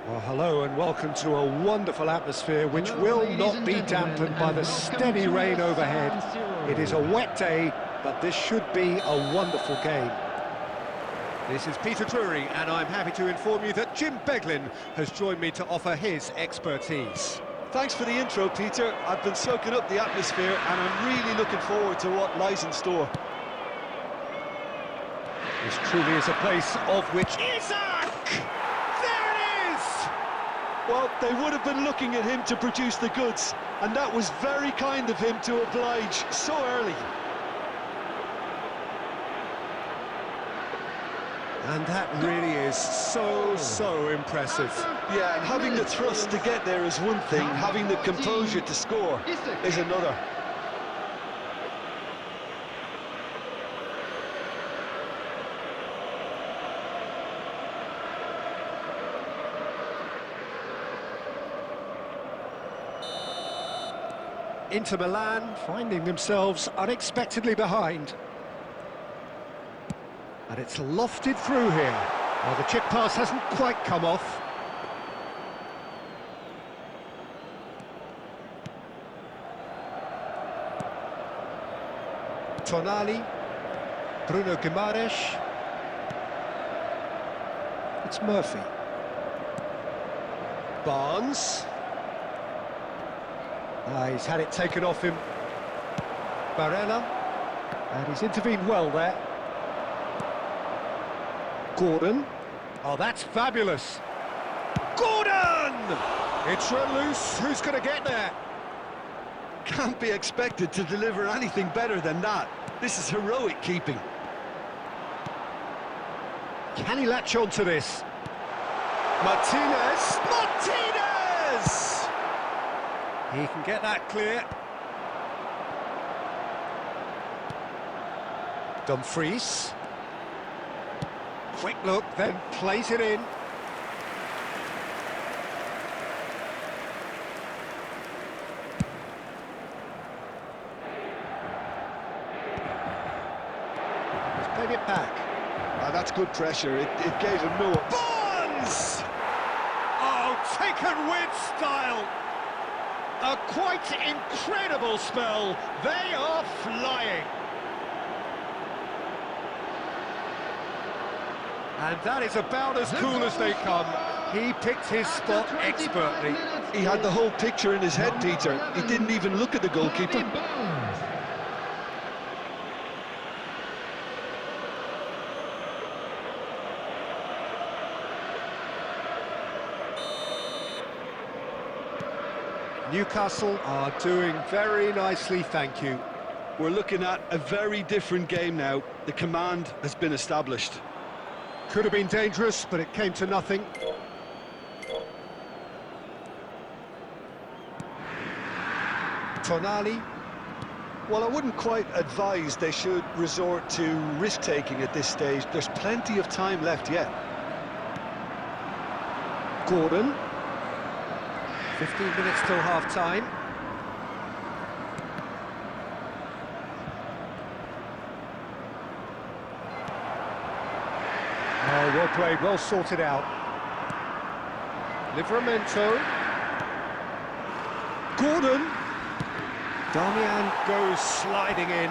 Well, hello and welcome to a wonderful atmosphere which will not be dampened by the steady rain overhead. It is a wet day, but this should be a wonderful game. This is Peter Drury, and I'm happy to inform you that Jim Beglin has joined me to offer his expertise. Thanks for the intro, Peter. I've been soaking up the atmosphere, and I'm really looking forward to what lies in store. This truly is a place of which... Isaac! There it is! Well, they would have been looking at him to produce the goods, and that was very kind of him to oblige so early. And that really is so impressive. Yeah, and having the thrust to get there is one thing, having the composure to score is another. Inter Milan finding themselves unexpectedly behind. And it's lofted through here. Well, the chip pass hasn't quite come off. Tonali, Bruno Guimaraes. It's Murphy. Barnes. He's had it taken off him. Barella. And he's intervened well there. Gordon. Oh, that's fabulous. Gordon! It's run loose. Who's going to get there? Can't be expected to deliver anything better than that. This is heroic keeping. Can he latch on to this? Martinez! Martinez! He can get that clear. Dumfries. Quick look, then plays it in. He's played it back. That's good pressure. It gave him no... Barnes! Oh, taken with style. A quite incredible spell. They are flying. And that is about as cool as they come. He picked his spot expertly. He had the whole picture in his head, Peter. He didn't even look at the goalkeeper. Newcastle are doing very nicely, thank you. We're looking at a very different game now. The command has been established. Could have been dangerous, but it came to nothing. Tonali. Well, I wouldn't quite advise they should resort to risk-taking at this stage. There's plenty of time left yet. Gordon. 15 minutes till half-time. Oh, well played, well sorted out. Livramento. Gordon. Damian goes sliding in.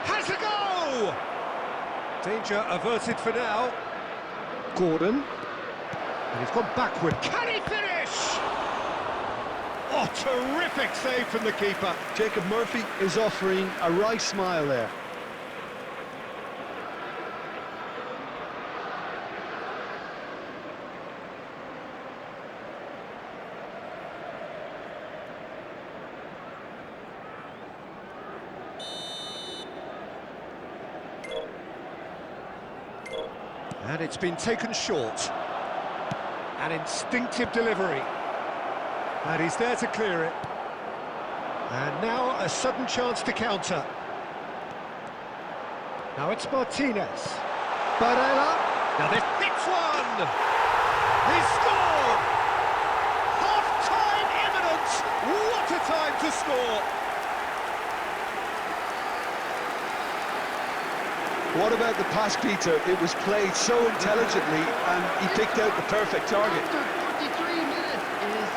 Has a go! Danger averted for now. Gordon. And he's gone backward. Can he finish? Oh, terrific save from the keeper. Jacob Murphy is offering a wry smile there. And it's been taken short. An instinctive delivery. And he's there to clear it. And now a sudden chance to counter. Now it's Martinez. Barella. Now this hits one! He scored! Half-time What about the pass, Peter? It was played so intelligently and he picked out the perfect target. After 43 minutes is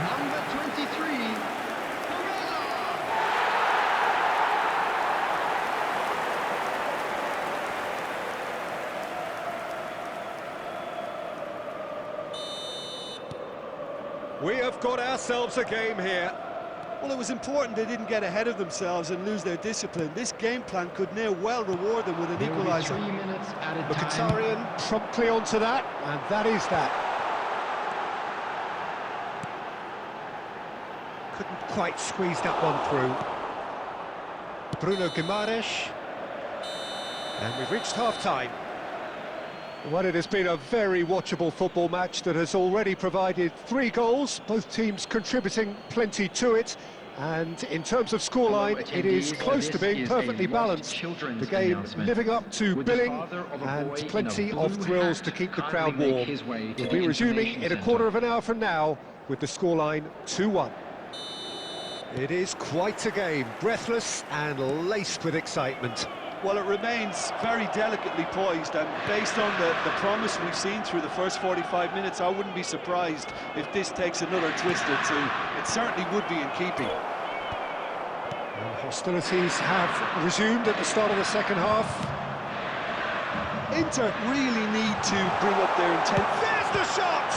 number 23, Milan. We have got ourselves a game here. Well, it was important they didn't get ahead of themselves and lose their discipline. This game plan could now well reward them with an There will be equaliser. 3 minutes at a time. Mkhitaryan promptly onto that, and that is that. Couldn't quite squeeze that one through. Bruno Guimaraes. And we've reached half-time. Well, it has been a very watchable football match that has already provided 3 goals, both teams contributing plenty to it. And in terms of scoreline, it is close to being perfectly balanced. The game living up to billing and plenty of thrills to keep the crowd warm. We'll be resuming in a quarter of an hour from now with the scoreline 2-1. It is quite a game, breathless and laced with excitement. Well, it remains very delicately poised, and based on the promise we've seen through the first 45 minutes, I wouldn't be surprised if this takes another twist or two. It certainly would be in keeping. And hostilities have resumed at the start of the second half. Inter really need to bring up their intent. There's the shot!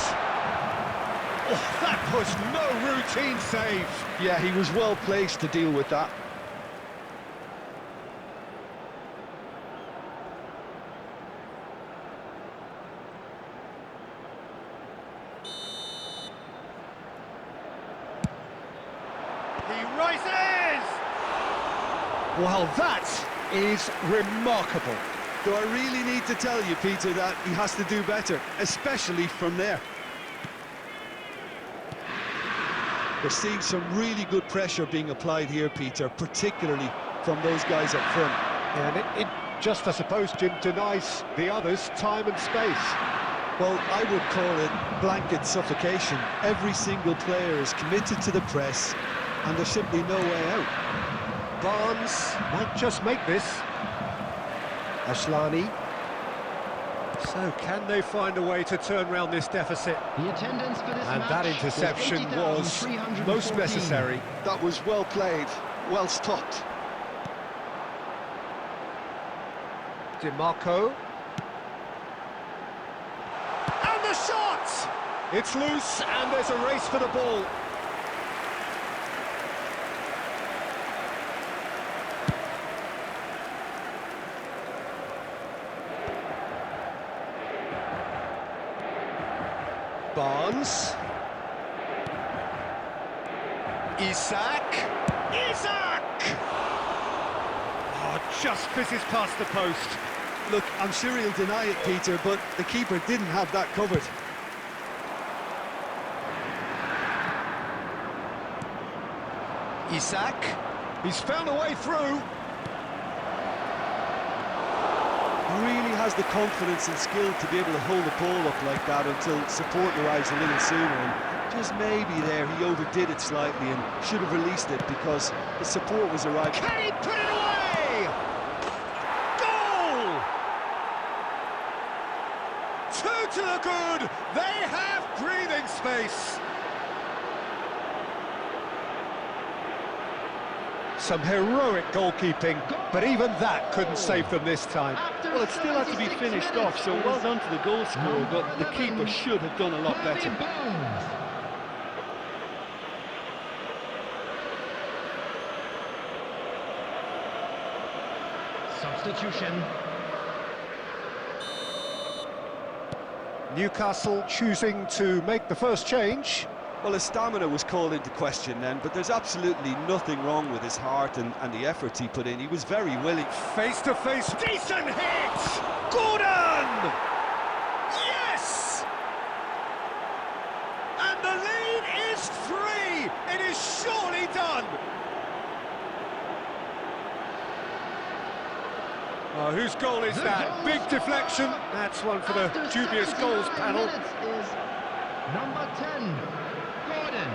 Oh, that was no routine save. Yeah, he was well placed to deal with that. He rises! Well, that is remarkable. Do I really need to tell you, Peter, that he has to do better, especially from there? We're seeing some really good pressure being applied here, Peter, particularly from those guys up front. And it just, I suppose, Jim, denies the others time and space. Well, I would call it blanket suffocation. Every single player is committed to the press, and there's simply no way out. Barnes might just make this. Ashlani. So, can they find a way to turn around this deficit? The attendance for this And match that interception was most necessary. That was well played, well stopped. DiMarco. And the shot! It's loose, and there's a race for the ball. Barnes. Isak. Oh, just fizzes past the post. Look, I'm sure he'll deny it, Peter, but the keeper didn't have that covered. Isak. He's found a way through. Really has the confidence and skill to be able to hold the ball up like that until support arrives a little sooner, and just maybe there he overdid it slightly and should have released it because the support was arriving. Can he put it away? Goal! 2 to the good. They have breathing space. Some heroic goalkeeping, but even that couldn't save them this time. Well, it still had to be finished off, so well done to the goal scorer, but the keeper should have done a lot better. Substitution. Newcastle choosing to make the first change. Well, his stamina was called into question then, but there's absolutely nothing wrong with his heart and the efforts he put in. He was very willing. Face-to-face, decent hit! Gordon! Yes! And the lead is 3! It is surely done! Oh, whose goal is that? Big deflection. That's one for the dubious goals panel. Is number 10, Gordon.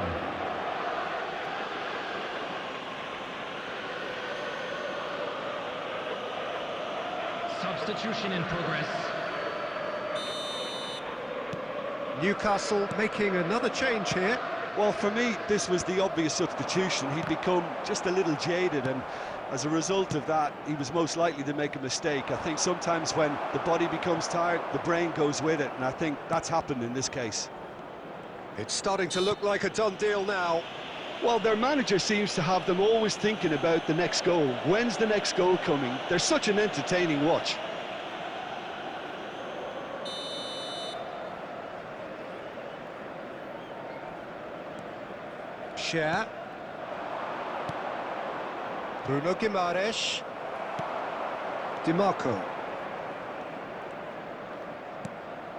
substitution in progress. Newcastle making another change here. Well, for me, this was the obvious substitution. He'd become just a little jaded, and as a result of that, he was most likely to make a mistake. I think sometimes when the body becomes tired, the brain goes with it, and I think that's happened in this case. It's starting to look like a done deal now. Well, their manager seems to have them always thinking about the next goal. When's the next goal coming? They're such an entertaining watch. Share. Bruno Guimaraes. DiMarco.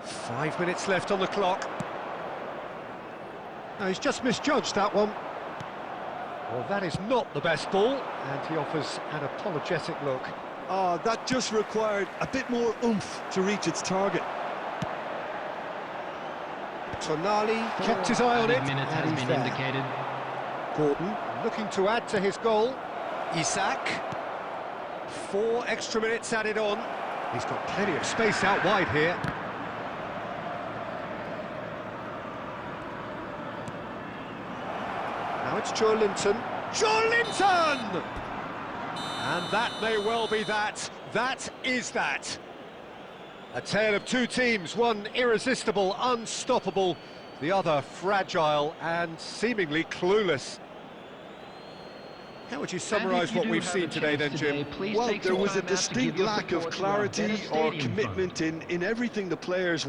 5 minutes left on the clock. No, he's just misjudged that one. Well, that is not the best ball, and he offers an apologetic look. That just required a bit more oomph to reach its target. Tonali kept his eye on it, Minutes has and he's been there. indicated. Gordon looking to add to his goal. Isak. 4 extra minutes added on. He's got plenty of space out wide here. Now it's Joe Linton. Joe Linton! And that may well be that. That is that. A tale of two teams, one irresistible, unstoppable, the other fragile and seemingly clueless. How would you summarise what we've seen today then, Jim? Well, there was a distinct lack of clarity or commitment in everything the players